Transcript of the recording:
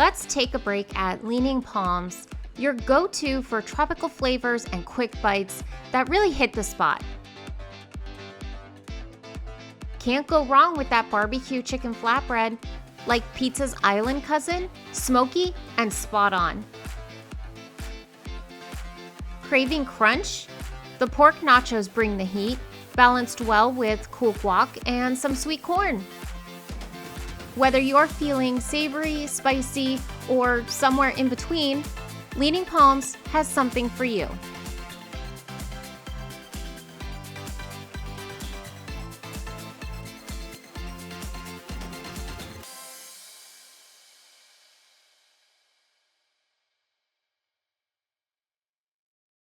Let's take a break at Leaning Palms, your go-to for tropical flavors and quick bites that really hit the spot. Can't go wrong with that barbecue chicken flatbread, like pizza's island cousin, smoky and spot on. Craving crunch? The pork nachos bring the heat, balanced well with cool guac and some sweet corn. Whether you're feeling savory, spicy, or somewhere in between, Leaning Palms has something for you.